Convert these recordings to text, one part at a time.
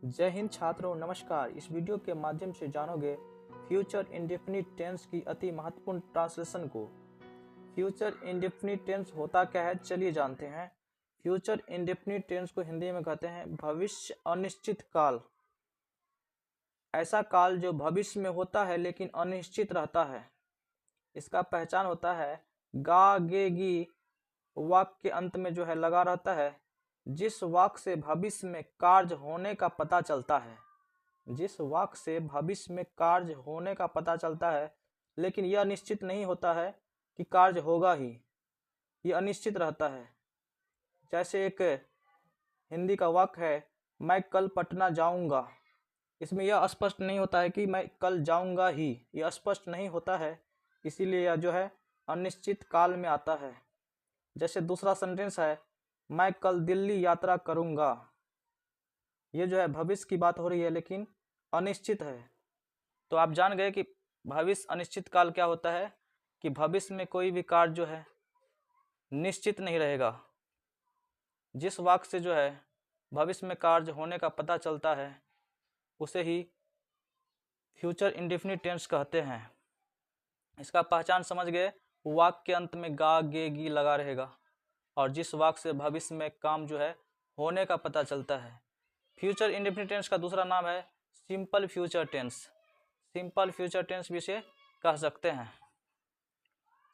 जय हिंद छात्रों, नमस्कार। इस वीडियो के माध्यम से जानोगे फ्यूचर इंडेफिनिट टेंस की अति महत्वपूर्ण ट्रांसलेशन को। फ्यूचर इंडेफिनिट टेंस होता क्या है, चलिए जानते हैं। फ्यूचर इंडेफिनिट टेंस को हिंदी में कहते हैं भविष्य अनिश्चित काल। ऐसा काल जो भविष्य में होता है लेकिन अनिश्चित रहता है। इसका पहचान होता है गा गे गी वाक्य के अंत में जो है लगा रहता है, जिस वाक्य से भविष्य में कार्य होने का पता चलता है। जिस वाक्य से भविष्य में कार्य होने का पता चलता है, लेकिन यह निश्चित नहीं होता है कि कार्य होगा ही, यह अनिश्चित रहता है। जैसे एक हिंदी का वाक्य है, मैं कल पटना जाऊंगा। इसमें यह स्पष्ट नहीं होता है कि मैं कल जाऊंगा ही, यह स्पष्ट नहीं होता है, इसीलिए यह जो है अनिश्चित काल में आता है। जैसे दूसरा सेंटेंस है, मैं कल दिल्ली यात्रा करूंगा। ये जो है भविष्य की बात हो रही है लेकिन अनिश्चित है। तो आप जान गए कि भविष्य अनिश्चित काल क्या होता है, कि भविष्य में कोई भी कार्य जो है निश्चित नहीं रहेगा। जिस वाक्य से जो है भविष्य में कार्य होने का पता चलता है उसे ही फ्यूचर इंडेफिनिट टेंस कहते हैं। इसका पहचान समझ गए, वाक्य के अंत में गा गे गी लगा रहेगा और जिस वाक्य से भविष्य में काम जो है होने का पता चलता है। फ्यूचर इंडेफिनिट टेंस का दूसरा नाम है simple future tense. Simple future tense भी इसे कह सकते हैं।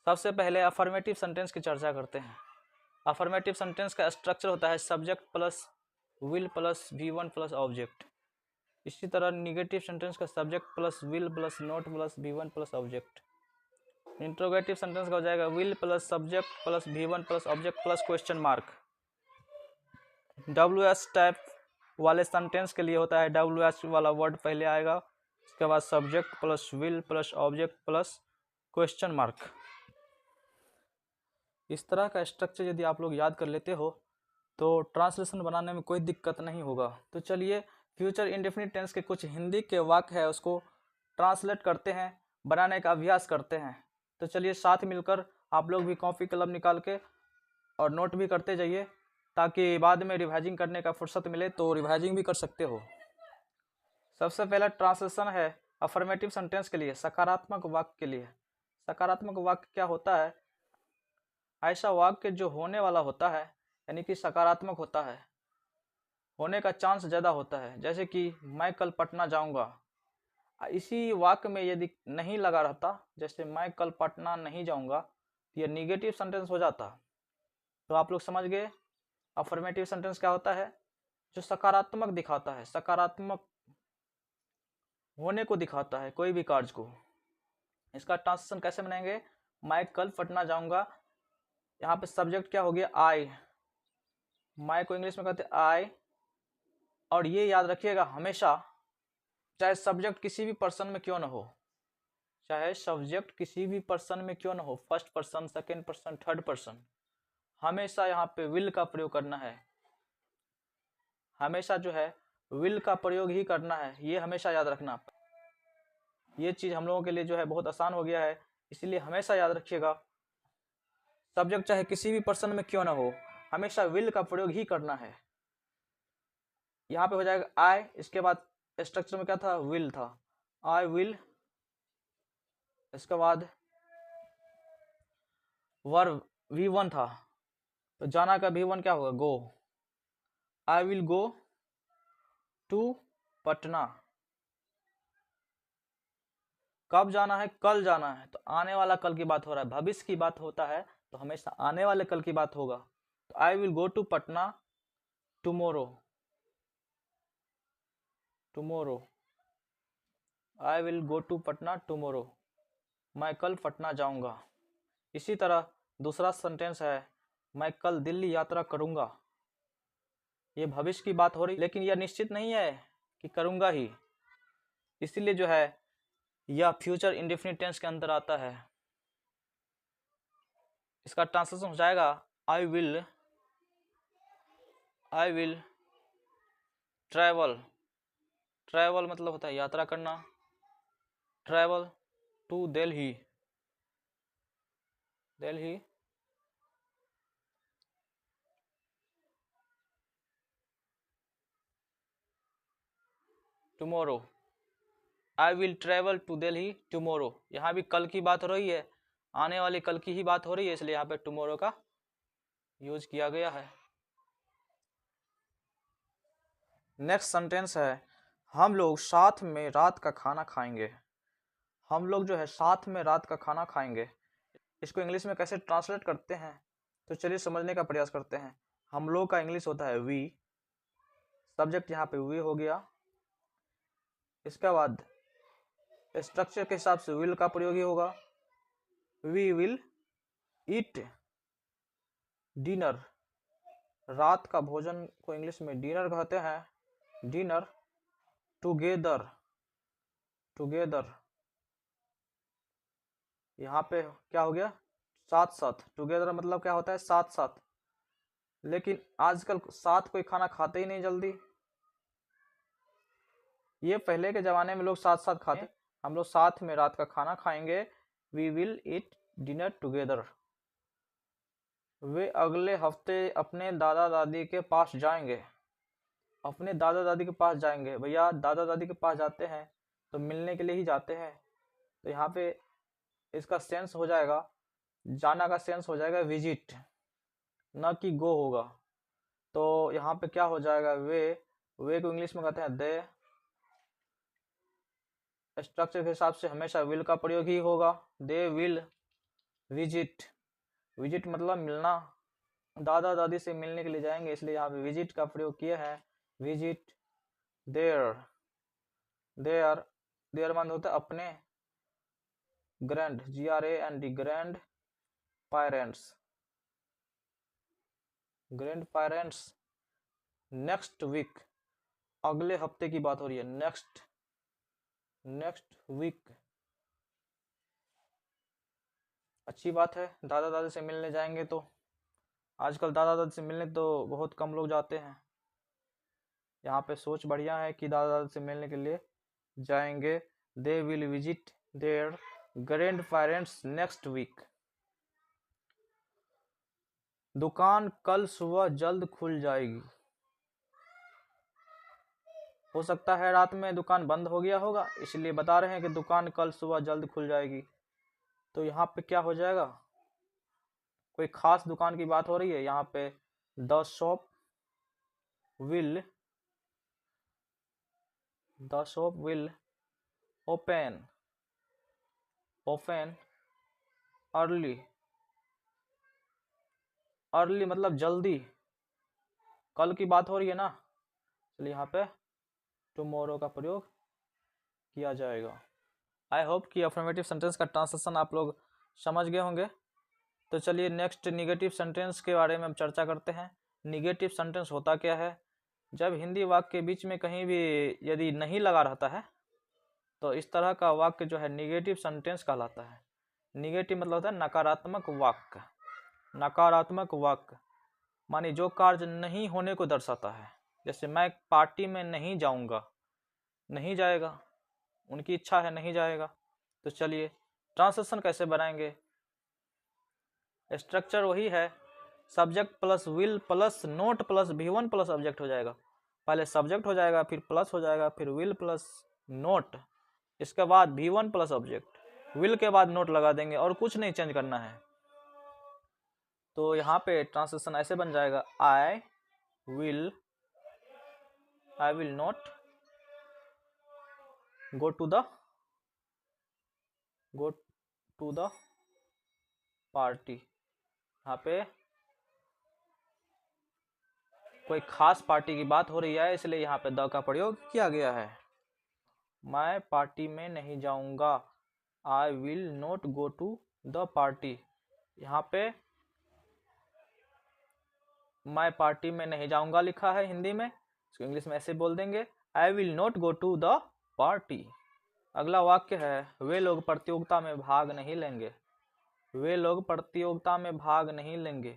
सबसे पहले अफर्मेटिव सेंटेंस की चर्चा करते हैं। अफर्मेटिव सेंटेंस का स्ट्रक्चर होता है subject plus will plus V1 plus object. इसी तरह निगेटिव सेंटेंस का subject plus will plus note plus V1 plus object. Interrogative sentence का हो जाएगा will plus subject plus V1 plus object plus question mark. WS type वाले sentence के लिए होता है WH वाला वर्ड पहले आएगा, उसके बाद subject plus will plus object plus question mark. इस तरह का स्ट्रक्चर यदि आप लोग याद कर लेते हो तो ट्रांसलेशन बनाने में कोई दिक्कत नहीं होगा। तो चलिए फ्यूचर इंडेफिनिट टेंस के कुछ हिंदी के वाक्य है उसको ट्रांसलेट करते हैं, बनाने का अभ्यास करते हैं। तो चलिए साथ मिलकर आप लोग भी कॉपी कलम निकाल के और नोट भी करते जाइए, ताकि बाद में रिवाइजिंग करने का फुर्सत मिले तो रिवाइजिंग भी कर सकते हो। सबसे पहला ट्रांसलेशन है अफर्मेटिव सेंटेंस के लिए, सकारात्मक वाक्य के लिए। सकारात्मक वाक्य क्या होता है? ऐसा वाक्य जो होने वाला होता है, यानी कि सकारात्मक होता है, होने का चांस ज़्यादा होता है। जैसे कि मैं कल पटना जाऊंगा, इसी वाक्य में यदि नहीं लगा रहता, जैसे मैं कल पटना नहीं जाऊंगा, तो यह निगेटिव सेंटेंस हो जाता। तो आप लोग समझ गए अफर्मेटिव सेंटेंस क्या होता है, जो सकारात्मक दिखाता है, सकारात्मक होने को दिखाता है कोई भी कार्य को। इसका ट्रांसलेशन कैसे बनाएंगे? मैं कल पटना जाऊंगा, यहाँ पे सब्जेक्ट क्या हो गया? आई। मैं को इंग्लिश में कहते हैं आई। और ये याद रखिएगा हमेशा, चाहे सब्जेक्ट किसी भी पर्सन में क्यों ना हो, चाहे सब्जेक्ट किसी भी पर्सन में क्यों ना हो, first person, second person, third person, हमेशा यहाँ पे विल का प्रयोग करना है। हमेशा जो है विल का प्रयोग ही करना है, ये हमेशा याद रखना। ये चीज हम लोगों के लिए जो है बहुत आसान हो गया है, इसलिए हमेशा याद रखिएगा सब्जेक्ट चाहे किसी भी पर्सन में क्यों ना हो, हमेशा विल का प्रयोग ही करना है। यहाँ पे हो जाएगा आई, इसके बाद स्ट्रक्चर में क्या था? विल था, आई विल। इसके बाद वर्ब V1 था, तो जाना का V1 क्या होगा? Go. I will go to Patna. कब जाना है? कल जाना है, तो आने वाला कल की बात हो रहा है, भविष्य की बात होता है तो हमेशा आने वाले कल की बात होगा। तो I will go to Patna tomorrow. Tomorrow, I will go to Patna tomorrow, मैं कल पटना जाऊंगा। इसी तरह दूसरा सेंटेंस है, मैं कल दिल्ली यात्रा करूंगा। ये भविष्य की बात हो रही, लेकिन यह निश्चित नहीं है कि करूंगा ही, इसीलिए जो है यह फ्यूचर इंडेफिनिट टेंस के अंदर आता है। इसका ट्रांसलेशन हो जाएगा आई विल ट्रैवल। ट्रैवल मतलब होता है यात्रा करना। Travel to Delhi. Delhi tomorrow, I will travel to Delhi tomorrow. यहाँ भी कल की बात हो रही है, आने वाली कल की ही बात हो रही है, इसलिए यहाँ पे टुमारो का यूज किया गया है। नेक्स्ट सेंटेंस है, हम लोग साथ में रात का खाना खाएंगे। हम लोग जो है साथ में रात का खाना खाएंगे, इसको इंग्लिश में कैसे ट्रांसलेट करते हैं, तो चलिए समझने का प्रयास करते हैं। हम लोग का इंग्लिश होता है वी, सब्जेक्ट यहाँ पे वी हो गया। इसके बाद स्ट्रक्चर के हिसाब से विल का प्रयोग ही होगा। वी विल ईट डिनर, रात का भोजन को इंग्लिश में डिनर कहते हैं। डिनर टुगेदर, टुगेदर यहाँ पे क्या हो गया, साथ साथ। टुगेदर मतलब क्या होता है, साथ साथ। लेकिन आजकल साथ कोई खाना खाते ही नहीं जल्दी। ये पहले के जमाने में लोग साथ साथ खाते। हम लोग साथ में रात का खाना खाएंगे, we will eat dinner together. वे अगले हफ्ते अपने दादा दादी के पास जाएंगे। अपने दादा दादी के पास जाएंगे, भैया दादा दादी के पास जाते हैं तो मिलने के लिए ही जाते हैं, तो यहाँ पे इसका सेंस हो जाएगा, जाना का सेंस हो जाएगा विजिट, न कि गो होगा। तो यहाँ पे क्या हो जाएगा, वे को इंग्लिश में कहते हैं दे। स्ट्रक्चर के हिसाब से हमेशा विल का प्रयोग ही होगा। दे विल विजिट, विजिट मतलब मिलना, दादा दादी से मिलने के लिए जाएंगे, इसलिए यहाँ पे विजिट का प्रयोग किया है। विजिट देयर, देयर, देयर मतलब होता है अपने। Grand, GRAND, grand parents, grand parents. Next week, अगले हफ्ते की बात हो रही है। नेक्स्ट, नेक्स्ट वीक, अच्छी बात है, दादा दादी से मिलने जाएंगे। तो आजकल दादा दादी से मिलने तो बहुत कम लोग जाते हैं। यहाँ पे सोच बढ़िया है कि दादा दादी से मिलने के लिए जाएंगे। They will visit their grand parents next week. दुकान कल सुबह जल्द खुल जाएगी। हो सकता है रात में दुकान बंद हो गया होगा, इसलिए बता रहे हैं कि दुकान कल सुबह जल्द खुल जाएगी। तो यहाँ पे क्या हो जाएगा, कोई खास दुकान की बात हो रही है। यहाँ पे the shop will, the shop will open, open early, early मतलब जल्दी, कल की बात हो रही है ना, इसलिए यहाँ पे टुमारो का प्रयोग किया जाएगा। आई होप कि अफर्मेटिव सेंटेंस का ट्रांसलेशन आप लोग समझ गए होंगे। तो चलिए नेक्स्ट निगेटिव सेंटेंस के बारे में हम चर्चा करते हैं। निगेटिव सेंटेंस होता क्या है, जब हिंदी वाक्य के बीच में कहीं भी यदि नहीं लगा रहता है तो इस तरह का वाक्य जो है निगेटिव सेंटेंस कहलाता है। निगेटिव मतलब होता है नकारात्मक वाक्य। नकारात्मक वाक्य माने जो कार्य नहीं होने को दर्शाता है। जैसे मैं पार्टी में नहीं जाऊंगा, नहीं जाएगा, उनकी इच्छा है नहीं जाएगा। तो चलिए ट्रांसलेशन कैसे बनाएंगे। स्ट्रक्चर वही है, subject plus will plus note plus V1 plus object हो जाएगा। पहले सब्जेक्ट हो जाएगा, फिर प्लस हो जाएगा, फिर विल प्लस नोट, इसके बाद V1 प्लस ऑब्जेक्ट, विल के बाद नोट लगा देंगे और कुछ नहीं चेंज करना है। तो यहाँ पे ट्रांसलेशन ऐसे बन जाएगा, I will not go to the party. यहाँ पे कोई खास पार्टी की बात हो रही है, इसलिए यहाँ पे द का प्रयोग किया गया है। मैं पार्टी में नहीं जाऊंगा, I will not go to the party. यहाँ पे मैं पार्टी में नहीं जाऊंगा लिखा है हिंदी में, इसको इंग्लिश में ऐसे बोल देंगे, I will not go to the party. अगला वाक्य है, वे लोग प्रतियोगिता में भाग नहीं लेंगे। वे लोग प्रतियोगिता में भाग नहीं लेंगे।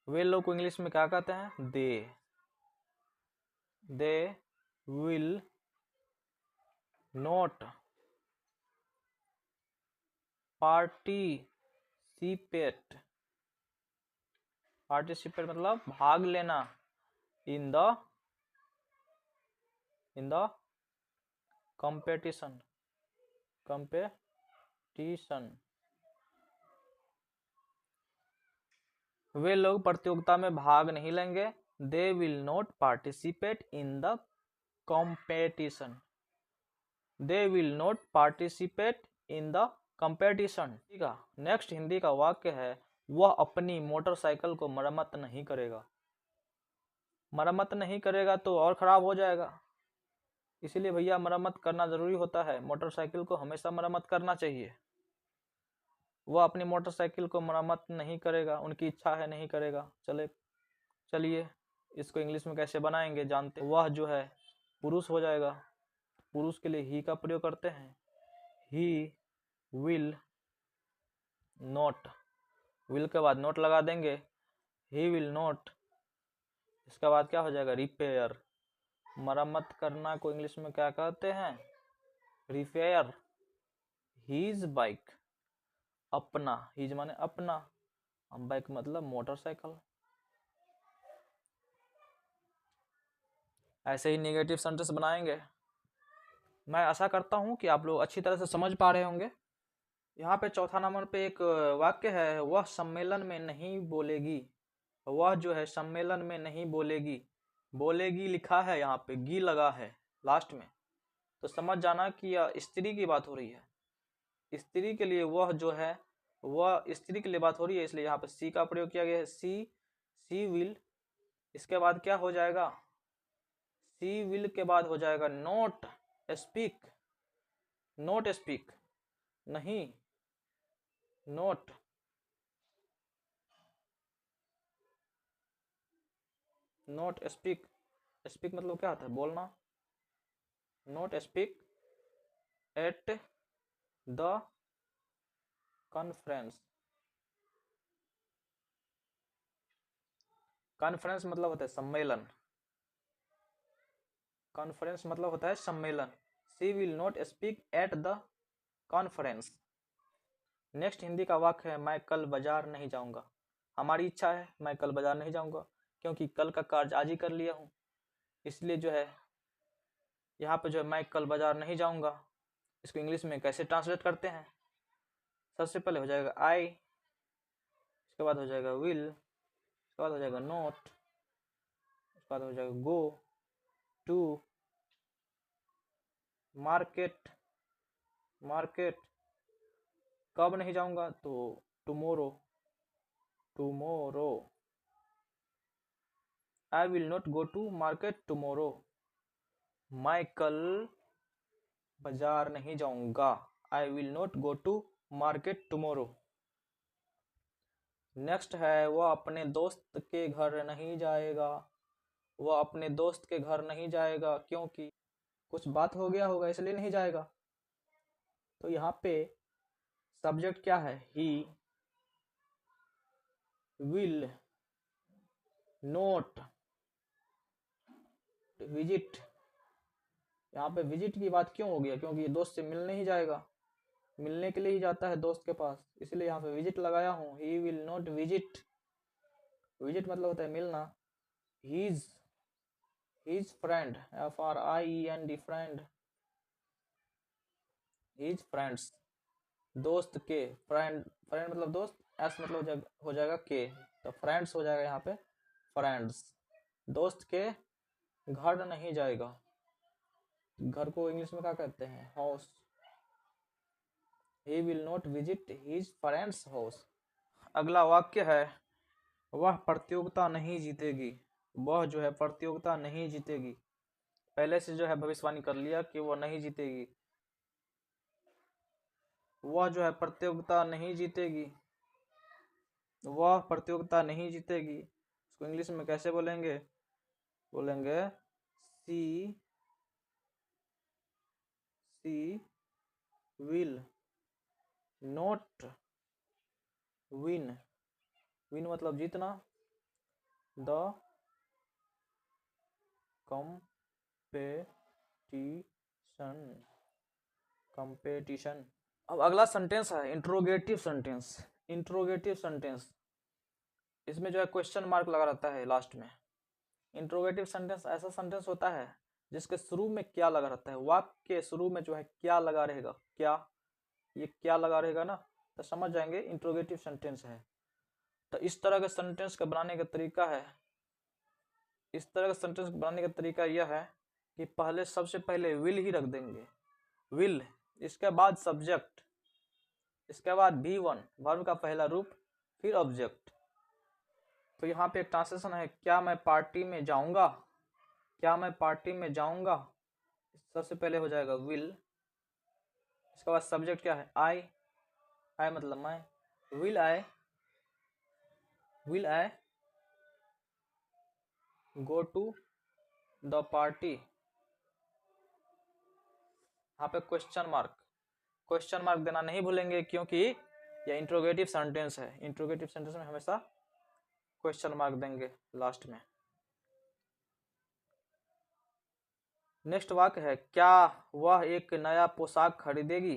वे लोग को इंग्लिश में क्या कहते हैं, they will not participate, participate मतलब भाग लेना, in the in the competition, वे लोग प्रतियोगिता में भाग नहीं लेंगे। They will not participate in the competition, they will not participate in the competition. ठीक है, नेक्स्ट हिंदी का वाक्य है, वह अपनी मोटरसाइकिल को मरम्मत नहीं करेगा। मरम्मत नहीं करेगा तो और खराब हो जाएगा, इसीलिए भैया मरम्मत करना जरूरी होता है। मोटरसाइकिल को हमेशा मरम्मत करना चाहिए। वह अपनी मोटरसाइकिल को मरम्मत नहीं करेगा, उनकी इच्छा है नहीं करेगा। चलिए इसको इंग्लिश में कैसे बनाएंगे जानते। वह जो है पुरुष हो जाएगा, पुरुष के लिए ही का प्रयोग करते हैं। ही विल नॉट, विल के बाद नोट लगा देंगे, ही विल नॉट, इसके बाद क्या हो जाएगा, रिपेयर। मरम्मत करना को इंग्लिश में क्या कहते हैं, रिपेयर। हीज बाइक, अपना, हीज माने अपना, बाइक मतलब मोटरसाइकिल। ऐसे ही नेगेटिव सेंटेंस बनाएंगे। मैं आशा करता हूं कि आप लोग अच्छी तरह से समझ पा रहे होंगे। यहाँ पे चौथा नंबर पे एक वाक्य है, वह सम्मेलन में नहीं बोलेगी। वह जो है सम्मेलन में नहीं बोलेगी, बोलेगी लिखा है, यहाँ पे गी लगा है लास्ट में, तो समझ जाना कि यह स्त्री की बात हो रही है। स्त्री के लिए वह जो है, वह स्त्री के लिए बात हो रही है, इसलिए यहाँ पे सी का प्रयोग किया गया है। सी विल, इसके बाद क्या हो जाएगा, सी विल के बाद हो जाएगा नोट स्पीक, नोट स्पीक नहीं, नोट, नोट स्पीक, स्पीक मतलब क्या होता है, बोलना। Not speak at the conference, conference मतलब होता है सम्मेलन, कॉन्फ्रेंस मतलब होता है सम्मेलन। She will not speak at the conference. Next Hindi का वाक्य है, मैं कल बाजार नहीं जाऊंगा। हमारी इच्छा है, मैं कल बाजार नहीं जाऊंगा क्योंकि कल का कार्य आज ही कर लिया हूं, इसलिए जो है यहाँ पे जो है मैं कल बाजार नहीं जाऊंगा, इसको इंग्लिश में कैसे ट्रांसलेट करते हैं। सबसे पहले हो जाएगा आई, इसके बाद हो जाएगा विल, इसके बाद हो जाएगा नॉट, उसके बाद हो जाएगा गो टू मार्केट, मार्केट। कब नहीं जाऊंगा तो tomorrow, tomorrow. I will not go to market tomorrow, मैं कल बाजार नहीं जाऊंगा। I will not go to market tomorrow. Next है, वह अपने दोस्त के घर नहीं जाएगा। वह अपने दोस्त के घर नहीं जाएगा क्योंकि कुछ बात हो गया होगा, इसलिए नहीं जाएगा। तो यहाँ पे सब्जेक्ट क्या है, ही विल नॉट विजिट। यहाँ पे विजिट की बात क्यों हो गया, क्योंकि दोस्त से मिलने ही जाएगा, मिलने के लिए ही जाता है दोस्त के पास, इसलिए यहाँ पे विजिट लगाया हूँ। He will not visit, visit मतलब होता है मिलना। His friend, FRIEND friend, his friends, दोस्त के, फ्रेंड, फ्रेंड मतलब दोस्त, एस मतलब हो जाएगा के, तो फ्रेंड्स हो जाएगा यहाँ पे फ्रेंड्स। दोस्त के घर नहीं जाएगा, घर को इंग्लिश में क्या कहते हैं, house. He will not visit his friends house. अगला वाक्य है, वह प्रतियोगिता नहीं जीतेगी। वह जो है प्रतियोगिता नहीं जीतेगी, पहले से जो है भविष्यवाणी कर लिया कि वह नहीं जीतेगी। वह जो है प्रतियोगिता नहीं जीतेगी, वह प्रतियोगिता नहीं जीतेगी, इसको इंग्लिश में कैसे बोलेंगे, बोलेंगे सी विल नॉट विन, विन मतलब जीतना, द कंपेटिशन। अब अगला सेंटेंस है इंट्रोगेटिव सेंटेंस। इंट्रोगेटिव सेंटेंस, इसमें जो है क्वेश्चन मार्क लगा रहता है लास्ट में। इंट्रोगेटिव सेंटेंस ऐसा सेंटेंस होता है जिसके शुरू में क्या लगा रहता है, वाक्य के शुरू में जो है क्या लगा रहेगा, क्या, ये क्या लगा रहेगा ना, तो समझ जाएंगे इंट्रोगेटिव सेंटेंस है। तो इस तरह के सेंटेंस का बनाने का तरीका है, इस तरह का सेंटेंस बनाने का तरीका यह है कि पहले सबसे पहले विल ही रख देंगे, विल, इसके बाद सब्जेक्ट, इसके बाद V1 वर्ब का पहला रूप, फिर ऑब्जेक्ट। तो यहाँ पे एक ट्रांसलेशन है, क्या मैं पार्टी में जाऊंगा, क्या मैं पार्टी में जाऊंगा, सबसे पहले हो जाएगा विल, इसके बाद सब्जेक्ट क्या है, आई, आई मतलब मैं, will I, will I go to the party, यहाँ पे क्वेश्चन मार्क देना नहीं भूलेंगे, क्योंकि यह इंट्रोगेटिव सेंटेंस है, इंट्रोगेटिव सेंटेंस में हमेशा क्वेश्चन मार्क देंगे लास्ट में। नेक्स्ट वाक्य है, क्या वह एक नया पोशाक खरीदेगी,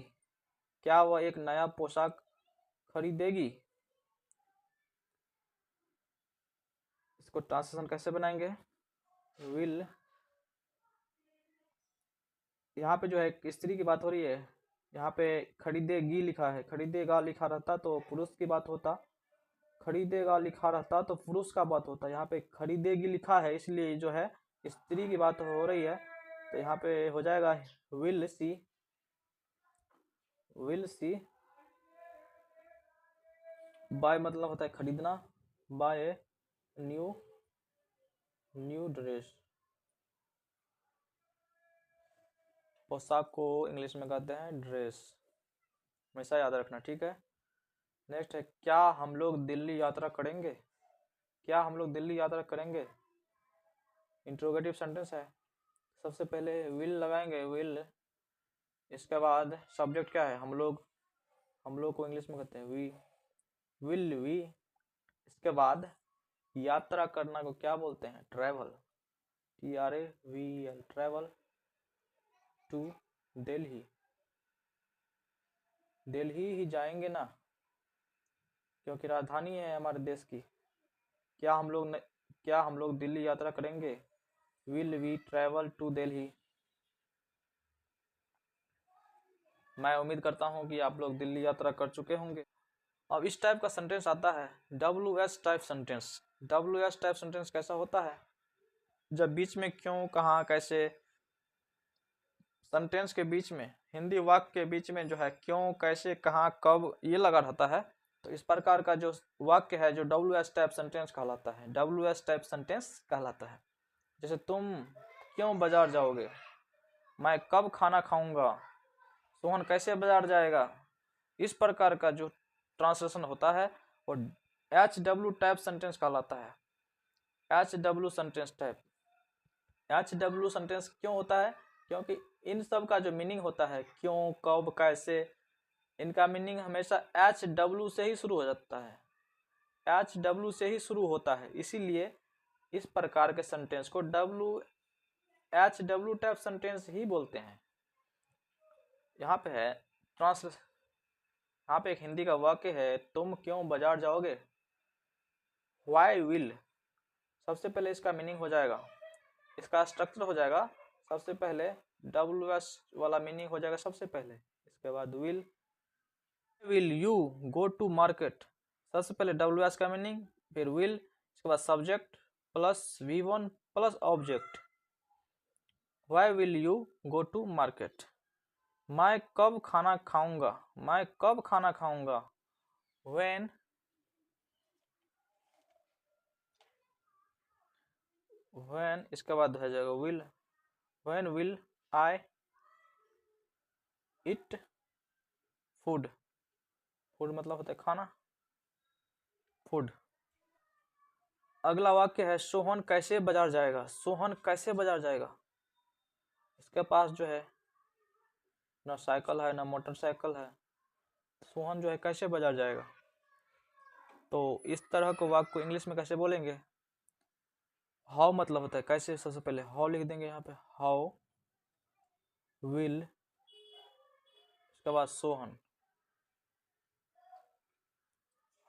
क्या वह एक नया पोशाक खरीदेगी, इसको ट्रांसलेशन कैसे बनाएंगे, विल, यहाँ पे जो है स्त्री की बात हो रही है, यहाँ पे खरीदेगी लिखा है, खरीदेगा लिखा रहता तो पुरुष की बात होता, खरीदेगा लिखा रहता तो पुरुष का बात होता, यहाँ पे खरीदेगी लिखा है इसलिए जो है स्त्री की बात हो रही है, तो यहाँ पे हो जाएगा will see, will see by मतलब होता है खरीदना, बाय न्यू, न्यू ड्रेस, पोशाक को इंग्लिश में कहते हैं ड्रेस, हमेशा याद रखना, ठीक है। नेक्स्ट है, क्या हम लोग दिल्ली यात्रा करेंगे, क्या हम लोग दिल्ली यात्रा करेंगे, इंट्रोगेटिव सेंटेंस है, सबसे पहले विल लगाएंगे, विल, इसके बाद सब्जेक्ट क्या है, हम लोग को इंग्लिश में कहते हैं वी, विल वी, इसके बाद यात्रा करना को क्या बोलते हैं, travel, TRAVEL, travel to Delhi, Delhi ही जाएंगे ना, क्योंकि राजधानी है हमारे देश की, क्या हम लोग दिल्ली यात्रा करेंगे, will we travel to Delhi. मैं उम्मीद करता हूं कि आप लोग दिल्ली यात्रा कर चुके होंगे। अब इस टाइप का सेंटेंस आता है WS type sentence. WS type sentence कैसा होता है, जब बीच में क्यों, कहाँ, कैसे, सेंटेंस के बीच में, हिंदी वाक्य के बीच में जो है क्यों, कैसे, कहाँ, कब, ये लगा रहता है, तो इस प्रकार का जो वाक्य है जो WS टाइप सेंटेंस कहलाता है, WS टाइप सेंटेंस कहलाता है। जैसे तुम क्यों बाजार जाओगे, मैं कब खाना खाऊंगा, सोहन कैसे बाजार जाएगा, इस प्रकार का जो ट्रांसलेशन होता है वो HW टाइप सेंटेंस कहलाता है, HW sentence type. HW sentence क्यों होता है, क्योंकि इन सब का जो मीनिंग होता है क्यों, कब, कैसे, इनका मीनिंग हमेशा HW से ही शुरू हो जाता है, HW से ही शुरू होता है, इसीलिए इस प्रकार के सेंटेंस को HW टाइप सेंटेंस ही बोलते हैं। यहाँ पे है ट्रांसलेशन, यहाँ पे एक हिंदी का वाक्य है, तुम क्यों बाजार जाओगे, वाई विल, सबसे पहले इसका मीनिंग हो जाएगा, इसका स्ट्रक्चर हो जाएगा, सबसे पहले WS वाला मीनिंग हो जाएगा सबसे पहले, इसके बाद will you go to market, सबसे पहले WS का मीनिंग, फिर विल, इसके बाद subject plus V1 plus object, why will you go to market, मैं कब खाना खाऊंगा, मैं कब खाना खाऊंगा, when इसके बाद हो जाएगा will, when will I eat food, food मतलब होता है खाना, फूड। अगला वाक्य है, सोहन कैसे बाजार जाएगा, सोहन कैसे बाजार जाएगा, इसके पास जो है ना साइकिल है ना मोटरसाइकिल है, सोहन जो है कैसे बाजार जाएगा। तो इस तरह के वाक्य को इंग्लिश में कैसे बोलेंगे, हाउ मतलब होता है कैसे, सबसे पहले हाउ लिख देंगे यहाँ पे, हाउ विल, इसके बाद Sohan,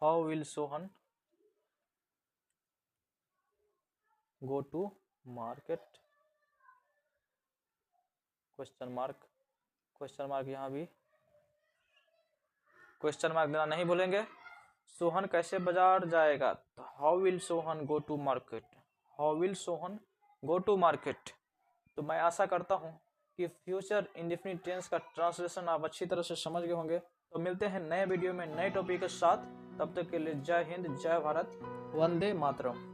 how will Sohan go to market, question mark यहाँ भी क्वेश्चन मार्क देना नहीं भूलेंगे। सोहन कैसे बाजार जाएगा, तो how will Sohan go to market, how will Sohan go to market. तो मैं आशा करता हूँ कि फ्यूचर इंडेफिनिट टेंस का ट्रांसलेशन आप अच्छी तरह से समझ गए होंगे। तो मिलते हैं नए वीडियो में नए टॉपिक के साथ, तब तक के लिए जय हिंद, जय भारत, वंदे मातरम।